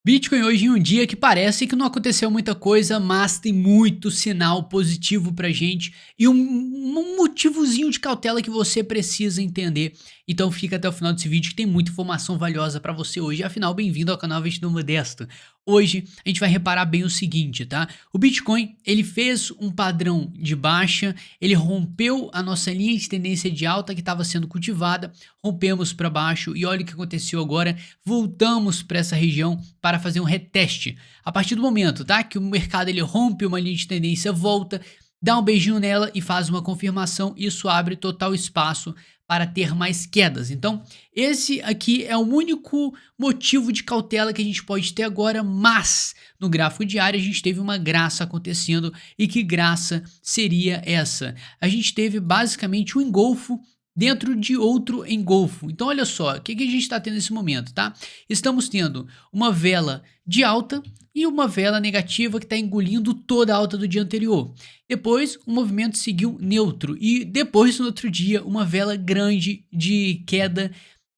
Bitcoin hoje em um dia que parece que não aconteceu muita coisa, mas tem muito sinal positivo pra gente e um motivozinho de cautela que você precisa entender. Então fica até o final desse vídeo que tem muita informação valiosa pra você hoje. Afinal, bem-vindo ao canal Investidor Modesto. Hoje a gente vai reparar bem o seguinte, tá? O Bitcoin, ele fez um padrão de baixa, ele rompeu a nossa linha de tendência de alta que estava sendo cultivada, rompemos para baixo e olha o que aconteceu agora, voltamos para essa região para fazer um reteste. A partir do momento, tá, que o mercado ele rompe uma linha de tendência, volta, dá um beijinho nela e faz uma confirmação, isso abre total espaço para ter mais quedas. Então, esse aqui é o único motivo de cautela que a gente pode ter agora, mas no gráfico diário a gente teve uma graça acontecendo. E que graça seria essa? A gente teve basicamente um engolfo dentro de outro engolfo. Então olha só, o que a gente está tendo nesse momento, tá? Estamos tendo uma vela de alta e uma vela negativa que está engolindo toda a alta do dia anterior. Depois o movimento seguiu neutro e depois no outro dia uma vela grande de queda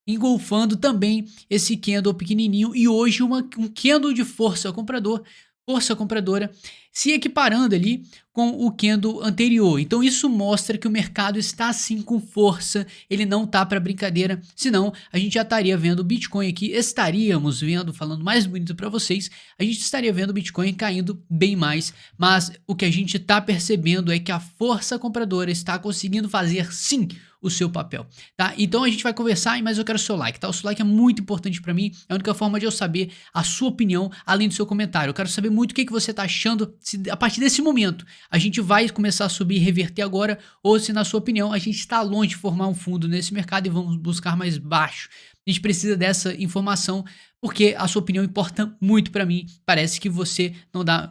engolfando também esse candle pequenininho e hoje um candle de força compradora se equiparando ali com o candle anterior. Então isso mostra que o mercado está sim com força, ele não tá para brincadeira, senão a gente já estaria vendo o Bitcoin aqui, estaríamos vendo, falando mais bonito para vocês, a gente estaria vendo o Bitcoin caindo bem mais, mas o que a gente tá percebendo é que a força compradora está conseguindo fazer sim o seu papel, tá? Então a gente vai conversar, mas eu quero o seu like, tá? O seu like é muito importante para mim, é a única forma de eu saber a sua opinião, além do seu comentário. Eu quero saber muito o que você tá achando, se a partir desse momento a gente vai começar a subir e reverter agora, ou se na sua opinião a gente está longe de formar um fundo nesse mercado e vamos buscar mais baixo. A gente precisa dessa informação porque a sua opinião importa muito para mim. Parece que você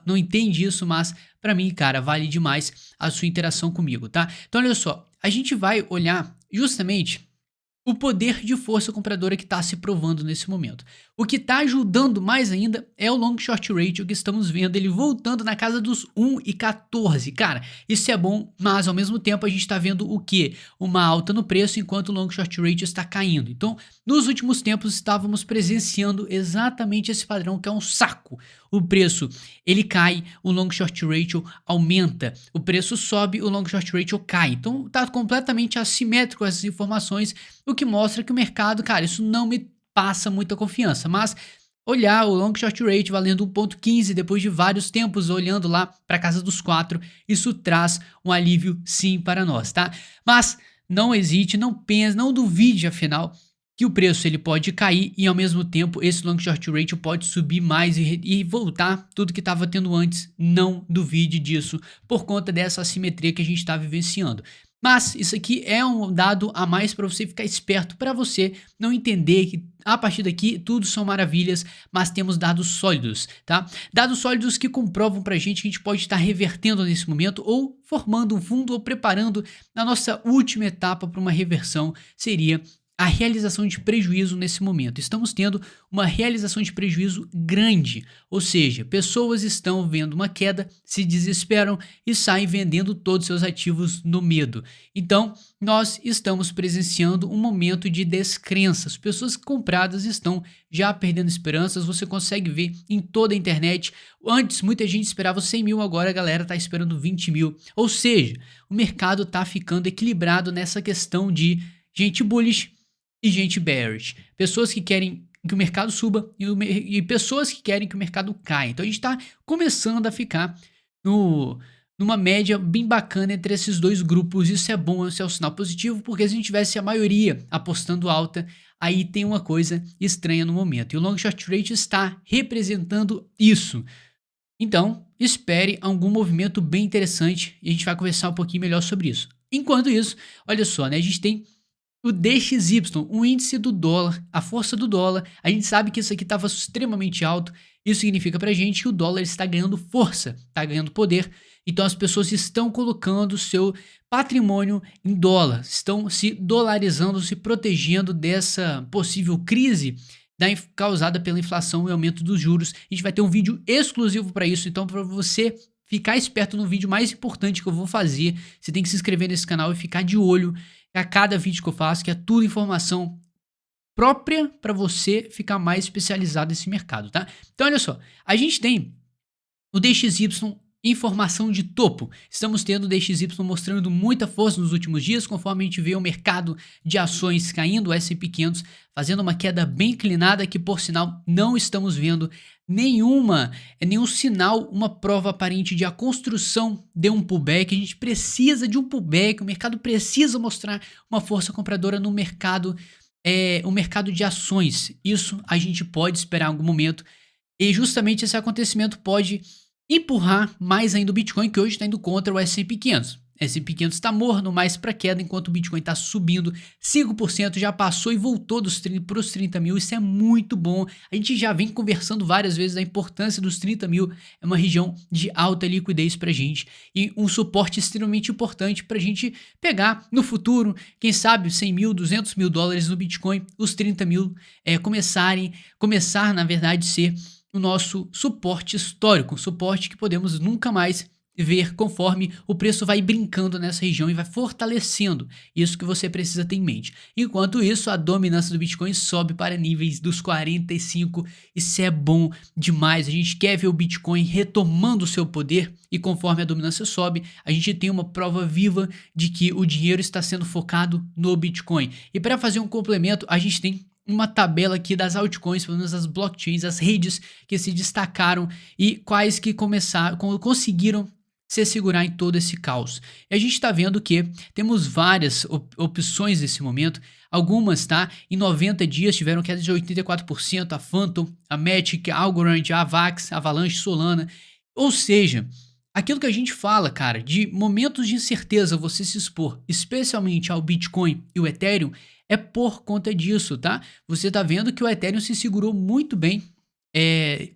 não entende isso, mas para mim, cara, vale demais a sua interação comigo, tá? Então olha só, a gente vai olhar justamente o poder de força compradora que está se provando nesse momento. O que está ajudando mais ainda é o long short ratio que estamos vendo ele voltando na casa dos 1,14. Cara, isso é bom, mas ao mesmo tempo a gente está vendo o que? Uma alta no preço enquanto o long short ratio está caindo. Então, nos últimos tempos estávamos presenciando exatamente esse padrão que é um saco. O preço ele cai, o long short ratio aumenta, o preço sobe, o long short ratio cai. Então está completamente assimétrico essas informações, o que mostra que o mercado, cara, isso não me passa muita confiança, mas olhar o long short rate valendo 1,15 depois de vários tempos olhando lá para casa dos 4, isso traz um alívio sim para nós, tá? Mas não hesite, não pense, não duvide afinal que o preço ele pode cair e ao mesmo tempo esse long short ratio pode subir mais e voltar tudo que estava tendo antes. Não duvide disso por conta dessa assimetria que a gente está vivenciando. Mas isso aqui é um dado a mais para você ficar esperto, para você não entender que a partir daqui tudo são maravilhas, mas temos dados sólidos, tá? Dados sólidos que comprovam pra gente que a gente pode estar revertendo nesse momento ou formando um fundo ou preparando a nossa última etapa para uma reversão, seria a realização de prejuízo nesse momento. Estamos tendo uma realização de prejuízo grande, ou seja, pessoas estão vendo uma queda, se desesperam e saem vendendo todos seus ativos no medo. Então, nós estamos presenciando um momento de descrença. As pessoas compradas estão já perdendo esperanças, você consegue ver em toda a internet. Antes, muita gente esperava 100 mil, agora a galera está esperando 20 mil. Ou seja, o mercado está ficando equilibrado nessa questão de gente bullish e gente bearish. Pessoas que querem que o mercado suba e pessoas que querem que o mercado caia. Então a gente está começando a ficar numa média bem bacana entre esses dois grupos. Isso é bom, isso é um sinal positivo, porque se a gente tivesse a maioria apostando alta, aí tem uma coisa estranha no momento. E o long short rate está representando isso. Então, espere algum movimento bem interessante e a gente vai conversar um pouquinho melhor sobre isso. Enquanto isso, olha só, né? A gente tem o DXY, o índice do dólar, a força do dólar. A gente sabe que isso aqui estava extremamente alto. Isso significa pra gente que o dólar está ganhando força, está ganhando poder. Então as pessoas estão colocando seu patrimônio em dólar, estão se dolarizando, se protegendo dessa possível crise causada pela inflação e aumento dos juros. A gente vai ter um vídeo exclusivo para isso, então para você ficar esperto no vídeo mais importante que eu vou fazer, você tem que se inscrever nesse canal e ficar de olho a cada vídeo que eu faço, que é tudo informação própria para você ficar mais especializado nesse mercado, tá? Então olha só, a gente tem o DXY em formação de topo. Estamos tendo o DXY mostrando muita força nos últimos dias, conforme a gente vê o mercado de ações caindo, o S&P 500 fazendo uma queda bem inclinada, que por sinal não estamos vendo nenhum sinal, uma prova aparente de a construção de um pullback. A gente precisa de um pullback, o mercado precisa mostrar uma força compradora no mercado, o mercado de ações. Isso a gente pode esperar em algum momento, e justamente esse acontecimento pode empurrar mais ainda o Bitcoin, que hoje está indo contra o S&P 500. O S&P 500 está morno mais para queda, enquanto o Bitcoin está subindo 5%, já passou e voltou para os 30 mil. Isso é muito bom. A gente já vem conversando várias vezes da importância dos 30 mil. É uma região de alta liquidez para a gente e um suporte extremamente importante para a gente pegar no futuro, quem sabe 100 mil, 200 mil dólares no Bitcoin, os 30 mil começar na verdade ser o nosso suporte histórico, um suporte que podemos nunca mais ver conforme o preço vai brincando nessa região e vai fortalecendo. Isso que você precisa ter em mente. Enquanto isso, a dominância do Bitcoin sobe para níveis dos 45. Isso é bom demais. A gente quer ver o Bitcoin retomando o seu poder e conforme a dominância sobe, a gente tem uma prova viva de que o dinheiro está sendo focado no Bitcoin. E para fazer um complemento, a gente tem uma tabela aqui das altcoins, pelo menos as blockchains, as redes que se destacaram e quais que conseguiram se segurar em todo esse caos. E a gente está vendo que temos várias opções nesse momento, algumas em 90 dias tiveram queda de 84%, a Phantom, a Matic, a Algorand, a Avax, a Avalanche, Solana, ou seja, aquilo que a gente fala, cara, de momentos de incerteza você se expor, especialmente ao Bitcoin e o Ethereum, é por conta disso, tá? Você tá vendo que o Ethereum se segurou muito bem,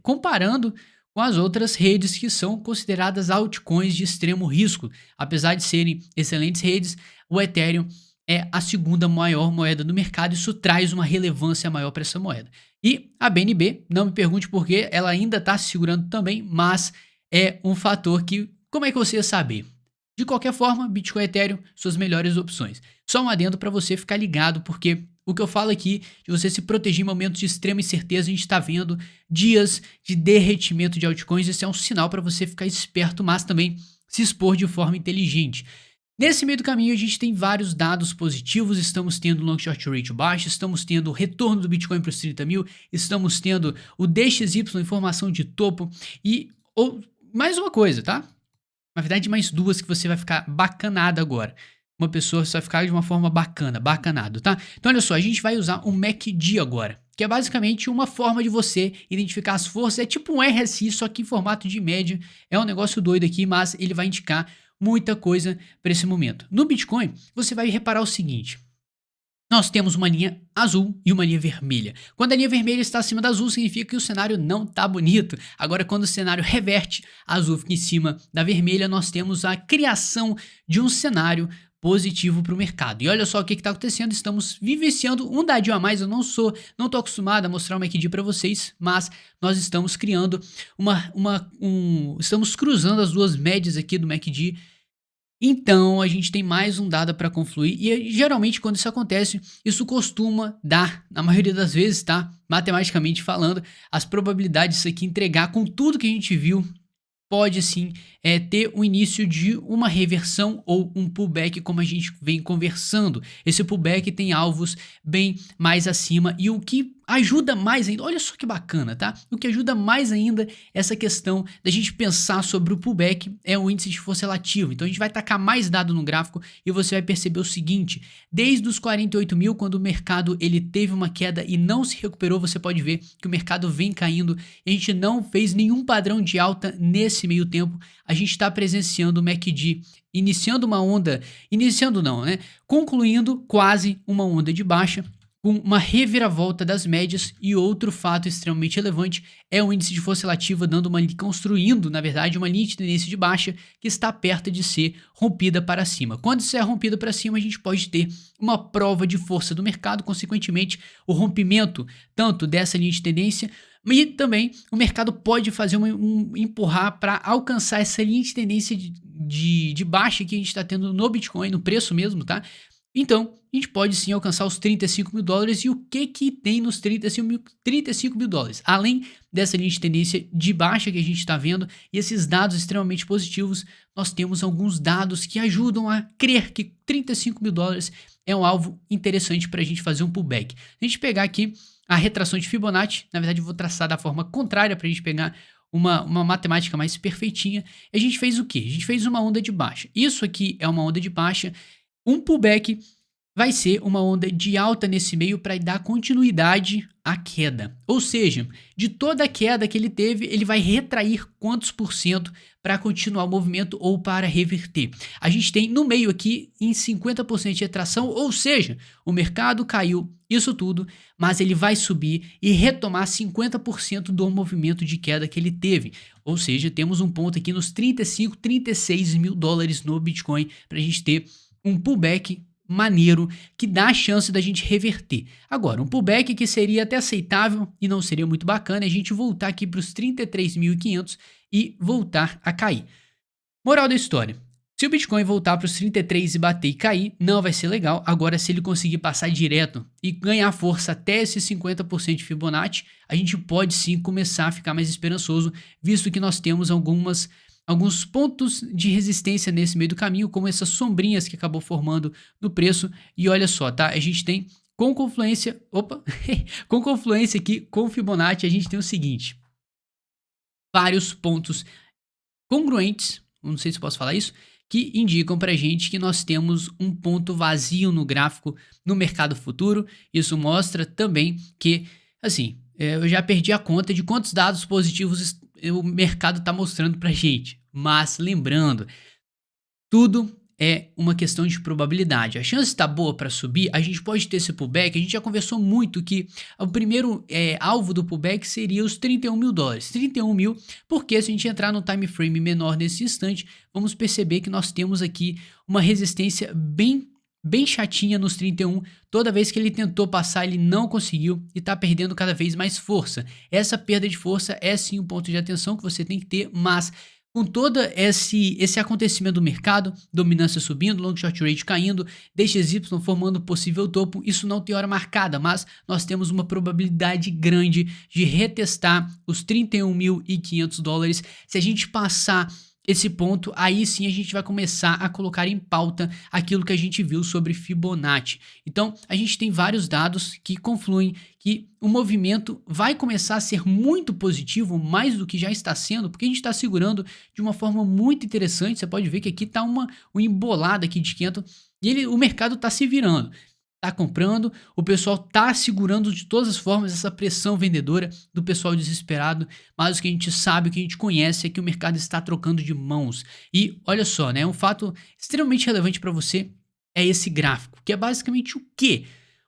comparando com as outras redes que são consideradas altcoins de extremo risco. Apesar de serem excelentes redes, o Ethereum é a segunda maior moeda do mercado, isso traz uma relevância maior para essa moeda. E a BNB, não me pergunte por quê, ela ainda está se segurando também, mas é um fator que, como é que você ia saber? De qualquer forma, Bitcoin e Ethereum, suas melhores opções. Só um adendo para você ficar ligado, porque o que eu falo aqui, de você se proteger em momentos de extrema incerteza, a gente está vendo dias de derretimento de altcoins, isso é um sinal para você ficar esperto, mas também se expor de forma inteligente. Nesse meio do caminho, a gente tem vários dados positivos, estamos tendo long short rate baixo, estamos tendo o retorno do Bitcoin para os 30 mil, estamos tendo o DXY em formação de topo e mais uma coisa, tá? Na verdade, mais duas que você vai ficar bacanado agora. Uma pessoa só vai ficar de uma forma bacanado, tá? Então, olha só, a gente vai usar o MACD agora, que é basicamente uma forma de você identificar as forças. É tipo um RSI, só que em formato de média. É um negócio doido aqui, mas ele vai indicar muita coisa para esse momento. No Bitcoin, você vai reparar o seguinte. Nós temos uma linha azul e uma linha vermelha. Quando a linha vermelha está acima da azul, significa que o cenário não está bonito. Agora, quando o cenário reverte, a azul fica em cima da vermelha, nós temos a criação de um cenário positivo para o mercado. E olha só o que está acontecendo, estamos vivenciando um dadinho a mais. Eu não tô acostumado a mostrar o MACD para vocês, mas nós estamos criando estamos cruzando as duas médias aqui do MACD. Então, a gente tem mais um dado para confluir e geralmente quando isso acontece, isso costuma dar, na maioria das vezes, tá? Matematicamente falando, as probabilidades disso aqui entregar com tudo que a gente viu, pode sim ter o início de uma reversão ou um pullback, como a gente vem conversando. Esse pullback tem alvos bem mais acima e o que ajuda mais ainda, olha só que bacana, tá? O que ajuda mais ainda essa questão da gente pensar sobre o pullback é o índice de força relativa. Então a gente vai tacar mais dado no gráfico e você vai perceber o seguinte, desde os 48 mil, quando o mercado ele teve uma queda e não se recuperou, você pode ver que o mercado vem caindo e a gente não fez nenhum padrão de alta nesse meio tempo. A gente está presenciando o MACD concluindo quase uma onda de baixa, com uma reviravolta das médias. E outro fato extremamente relevante é o índice de força relativa construindo, na verdade, uma linha de tendência de baixa que está perto de ser rompida para cima. Quando isso é rompido para cima, a gente pode ter uma prova de força do mercado, consequentemente, o rompimento tanto dessa linha de tendência, e também o mercado pode fazer empurrar para alcançar essa linha de tendência de baixa que a gente está tendo no Bitcoin, no preço mesmo, tá? Então, a gente pode sim alcançar os 35 mil dólares. E o que que tem nos 35 mil dólares? Além dessa linha de tendência de baixa que a gente está vendo e esses dados extremamente positivos, nós temos alguns dados que ajudam a crer que 35 mil dólares é um alvo interessante para a gente fazer um pullback. Se a gente pegar aqui a retração de Fibonacci, na verdade eu vou traçar da forma contrária para a gente pegar uma matemática mais perfeitinha. A gente fez o quê? A gente fez uma onda de baixa. Isso aqui é uma onda de baixa. Um pullback vai ser uma onda de alta nesse meio para dar continuidade à queda. Ou seja, de toda a queda que ele teve, ele vai retrair quantos por cento para continuar o movimento ou para reverter. A gente tem no meio aqui em 50% de retração, ou seja, o mercado caiu isso tudo, mas ele vai subir e retomar 50% do movimento de queda que ele teve. Ou seja, temos um ponto aqui nos 35, 36 mil dólares no Bitcoin para a gente ter um pullback maneiro que dá a chance da gente reverter. Agora, um pullback que seria até aceitável e não seria muito bacana é a gente voltar aqui para os 33.500 e voltar a cair. Moral da história: se o Bitcoin voltar para os 33 e bater e cair, não vai ser legal. Agora, se ele conseguir passar direto e ganhar força até esses 50% de Fibonacci, a gente pode sim começar a ficar mais esperançoso, visto que nós temos alguns pontos de resistência nesse meio do caminho, como essas sombrinhas que acabou formando no preço. E olha só, tá? A gente tem com confluência, com confluência aqui com Fibonacci, a gente tem o seguinte: vários pontos congruentes, não sei se eu posso falar isso, que indicam pra gente que nós temos um ponto vazio no gráfico no mercado futuro. Isso mostra também que, assim, eu já perdi a conta de quantos dados positivos o mercado está mostrando pra gente. Mas lembrando, tudo é uma questão de probabilidade. A chance está boa para subir, a gente pode ter esse pullback. A gente já conversou muito que o primeiro alvo do pullback seria os 31 mil dólares. 31 mil, porque se a gente entrar no time frame menor nesse instante, vamos perceber que nós temos aqui uma resistência bem chatinha nos 31. Toda vez que ele tentou passar, ele não conseguiu e está perdendo cada vez mais força. Essa perda de força é sim um ponto de atenção que você tem que ter, mas com todo esse acontecimento do mercado, dominância subindo, long short rate caindo, DXY formando possível topo, isso não tem hora marcada, mas nós temos uma probabilidade grande de retestar os 31.500 dólares. Se a gente passar esse ponto, aí sim a gente vai começar a colocar em pauta aquilo que a gente viu sobre Fibonacci. Então, a gente tem vários dados que confluem que o movimento vai começar a ser muito positivo, mais do que já está sendo, porque a gente está segurando de uma forma muito interessante. Você pode ver que aqui está uma embolada aqui de 500 e o mercado está se virando. Tá comprando, o pessoal tá segurando de todas as formas essa pressão vendedora do pessoal desesperado, mas o que a gente sabe, o que a gente conhece é que o mercado está trocando de mãos. E olha só, né, um fato extremamente relevante para você é esse gráfico, que é basicamente o quê?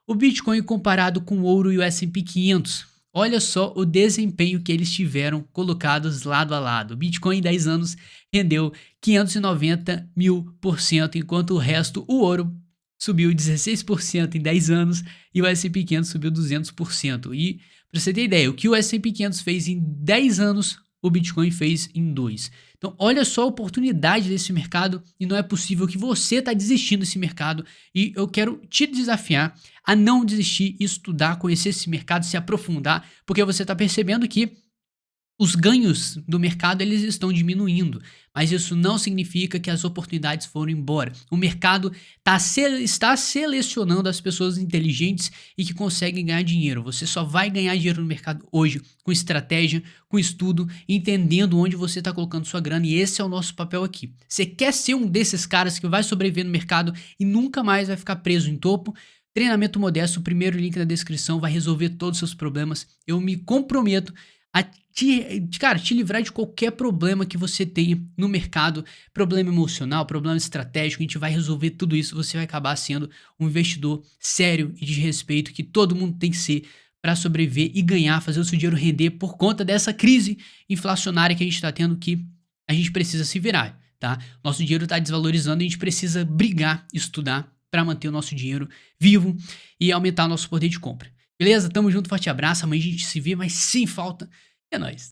O Bitcoin comparado com o ouro e o S&P 500. Olha só o desempenho que eles tiveram colocados lado a lado. O Bitcoin em 10 anos rendeu 590 mil%, enquanto o resto, o ouro, subiu 16% em 10 anos e o S&P 500 subiu 200%. E para você ter ideia, o que o S&P 500 fez em 10 anos, o Bitcoin fez em 2. Então olha só a oportunidade desse mercado e não é possível que você está desistindo desse mercado. E eu quero te desafiar a não desistir, estudar, conhecer esse mercado, se aprofundar, porque você está percebendo que os ganhos do mercado eles estão diminuindo, mas isso não significa que as oportunidades foram embora. O mercado está selecionando as pessoas inteligentes e que conseguem ganhar dinheiro. Você só vai ganhar dinheiro no mercado hoje com estratégia, com estudo, entendendo onde você está colocando sua grana, e esse é o nosso papel aqui. Você quer ser um desses caras que vai sobreviver no mercado e nunca mais vai ficar preso em topo? Treinamento Modesto, o primeiro link na descrição, vai resolver todos os seus problemas. Eu me comprometo a te livrar de qualquer problema que você tenha no mercado, problema emocional, problema estratégico. A gente vai resolver tudo isso. Você vai acabar sendo um investidor sério e de respeito que todo mundo tem que ser para sobreviver e ganhar, fazer o seu dinheiro render por conta dessa crise inflacionária que a gente está tendo, que a gente precisa se virar, tá? Nosso dinheiro está desvalorizando e a gente precisa brigar, estudar para manter o nosso dinheiro vivo e aumentar o nosso poder de compra. Beleza? Tamo junto, forte abraço. Amanhã a gente se vê, mas sem falta. É nóis.